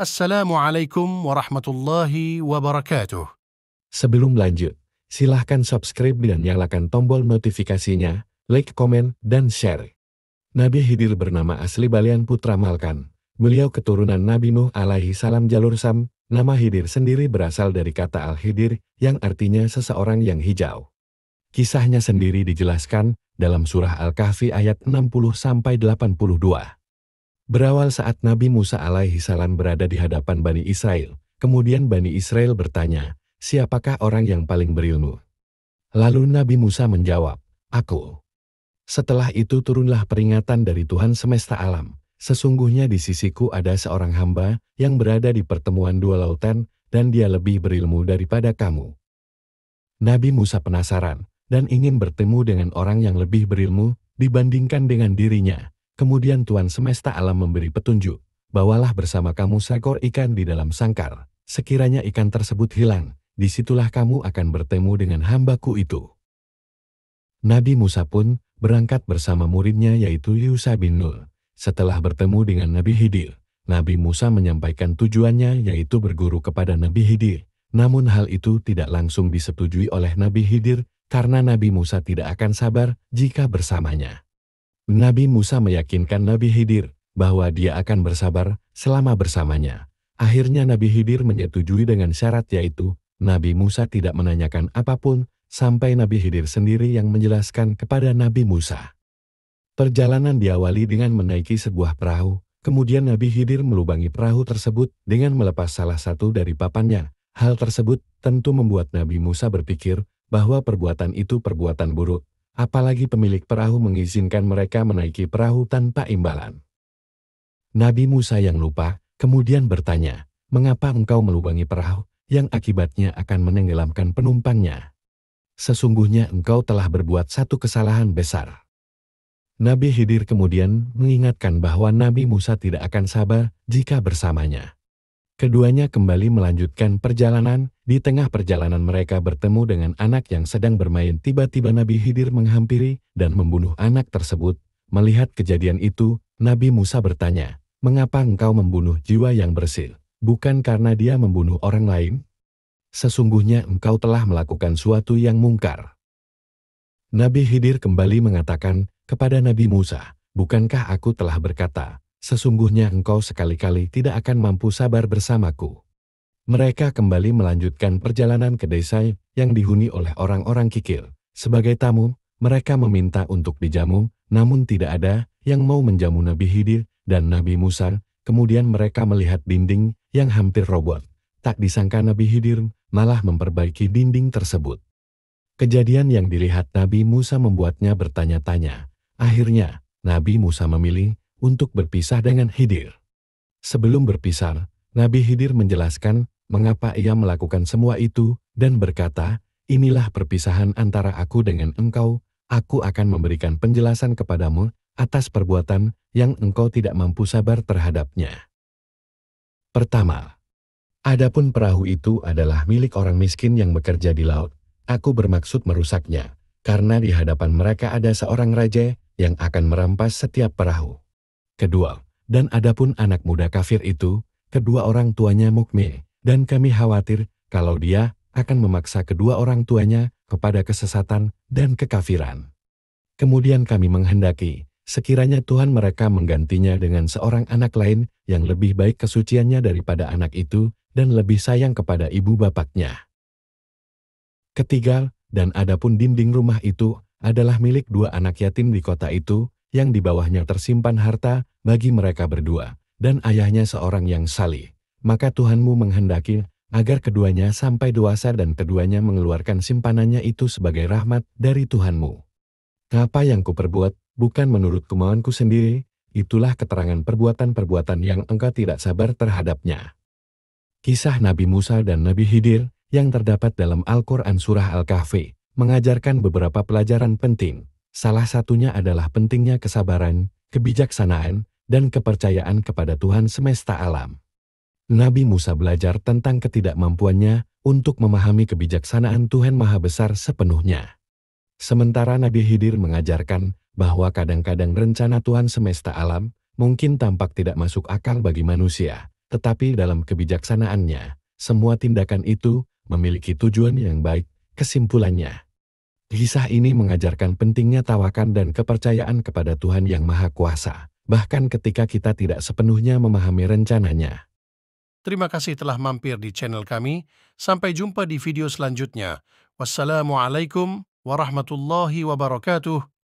Assalamualaikum warahmatullahi wabarakatuh. Sebelum lanjut, silahkan subscribe dan nyalakan tombol notifikasinya, like, komen, dan share. Nabi Khidir bernama asli Balian Putra Malkan. Beliau keturunan Nabi Nuh alaihi salam jalur Sam. Nama Khidir sendiri berasal dari kata Al-Khidir yang artinya seseorang yang hijau. Kisahnya sendiri dijelaskan dalam surah Al-Kahfi ayat 60-82. Berawal saat Nabi Musa alaihi salam berada di hadapan Bani Israel. Kemudian Bani Israel bertanya, "Siapakah orang yang paling berilmu?" Lalu Nabi Musa menjawab, "Aku." Setelah itu turunlah peringatan dari Tuhan semesta alam. Sesungguhnya di sisiku ada seorang hamba yang berada di pertemuan dua lautan dan dia lebih berilmu daripada kamu. Nabi Musa penasaran dan ingin bertemu dengan orang yang lebih berilmu dibandingkan dengan dirinya. Kemudian Tuhan semesta alam memberi petunjuk, "Bawalah bersama kamu seekor ikan di dalam sangkar. Sekiranya ikan tersebut hilang, disitulah kamu akan bertemu dengan hambaku itu." Nabi Musa pun berangkat bersama muridnya yaitu Yusha bin Nun. Setelah bertemu dengan Nabi Khidir, Nabi Musa menyampaikan tujuannya yaitu berguru kepada Nabi Khidir. Namun hal itu tidak langsung disetujui oleh Nabi Khidir karena Nabi Musa tidak akan sabar jika bersamanya. Nabi Musa meyakinkan Nabi Khidir bahwa dia akan bersabar selama bersamanya. Akhirnya Nabi Khidir menyetujui dengan syarat yaitu Nabi Musa tidak menanyakan apapun sampai Nabi Khidir sendiri yang menjelaskan kepada Nabi Musa. Perjalanan diawali dengan menaiki sebuah perahu, kemudian Nabi Khidir melubangi perahu tersebut dengan melepas salah satu dari papannya. Hal tersebut tentu membuat Nabi Musa berpikir bahwa perbuatan itu perbuatan buruk, apalagi pemilik perahu mengizinkan mereka menaiki perahu tanpa imbalan. Nabi Musa yang lupa kemudian bertanya, "Mengapa engkau melubangi perahu yang akibatnya akan menenggelamkan penumpangnya? Sesungguhnya engkau telah berbuat satu kesalahan besar." Nabi Khidir kemudian mengingatkan bahwa Nabi Musa tidak akan sabar jika bersamanya. Keduanya kembali melanjutkan perjalanan. Di tengah perjalanan mereka bertemu dengan anak yang sedang bermain. Tiba-tiba Nabi Khidir menghampiri dan membunuh anak tersebut. Melihat kejadian itu, Nabi Musa bertanya, "Mengapa engkau membunuh jiwa yang bersih? Bukan karena dia membunuh orang lain? Sesungguhnya engkau telah melakukan suatu yang mungkar." Nabi Khidir kembali mengatakan kepada Nabi Musa, "Bukankah aku telah berkata, sesungguhnya engkau sekali-kali tidak akan mampu sabar bersamaku?" Mereka kembali melanjutkan perjalanan ke desa yang dihuni oleh orang-orang kikir. Sebagai tamu, mereka meminta untuk dijamu, namun tidak ada yang mau menjamu Nabi Khidir dan Nabi Musa. Kemudian mereka melihat dinding yang hampir roboh. Tak disangka Nabi Khidir malah memperbaiki dinding tersebut. Kejadian yang dilihat Nabi Musa membuatnya bertanya-tanya. Akhirnya, Nabi Musa memilih untuk berpisah dengan Khidir. Sebelum berpisah, Nabi Khidir menjelaskan mengapa ia melakukan semua itu dan berkata, "Inilah perpisahan antara aku dengan engkau. Aku akan memberikan penjelasan kepadamu atas perbuatan yang engkau tidak mampu sabar terhadapnya." Pertama, adapun perahu itu adalah milik orang miskin yang bekerja di laut. Aku bermaksud merusaknya, karena di hadapan mereka ada seorang raja yang akan merampas setiap perahu. Kedua, dan adapun anak muda kafir itu, kedua orang tuanya mukmin, dan kami khawatir kalau dia akan memaksa kedua orang tuanya kepada kesesatan dan kekafiran. Kemudian kami menghendaki, sekiranya Tuhan mereka menggantinya dengan seorang anak lain yang lebih baik kesuciannya daripada anak itu dan lebih sayang kepada ibu bapaknya. Ketiga, dan adapun dinding rumah itu adalah milik dua anak yatim di kota itu, yang di bawahnya tersimpan harta bagi mereka berdua, dan ayahnya seorang yang salih. Maka Tuhanmu menghendaki agar keduanya sampai dewasa dan keduanya mengeluarkan simpanannya itu sebagai rahmat dari Tuhanmu. Apa yang kuperbuat bukan menurut kemauanku sendiri, itulah keterangan perbuatan-perbuatan yang engkau tidak sabar terhadapnya. Kisah Nabi Musa dan Nabi Khidir yang terdapat dalam Al-Quran Surah Al-Kahfi mengajarkan beberapa pelajaran penting. Salah satunya adalah pentingnya kesabaran, kebijaksanaan, dan kepercayaan kepada Tuhan semesta alam. Nabi Musa belajar tentang ketidakmampuannya untuk memahami kebijaksanaan Tuhan Maha Besar sepenuhnya. Sementara Nabi Khidir mengajarkan bahwa kadang-kadang rencana Tuhan semesta alam mungkin tampak tidak masuk akal bagi manusia, Tetapi dalam kebijaksanaannya, semua tindakan itu memiliki tujuan yang baik. Kesimpulannya, kisah ini mengajarkan pentingnya tawakal dan kepercayaan kepada Tuhan Yang Maha Kuasa, bahkan ketika kita tidak sepenuhnya memahami rencananya. Terima kasih telah mampir di channel kami. Sampai jumpa di video selanjutnya. Wassalamualaikum warahmatullahi wabarakatuh.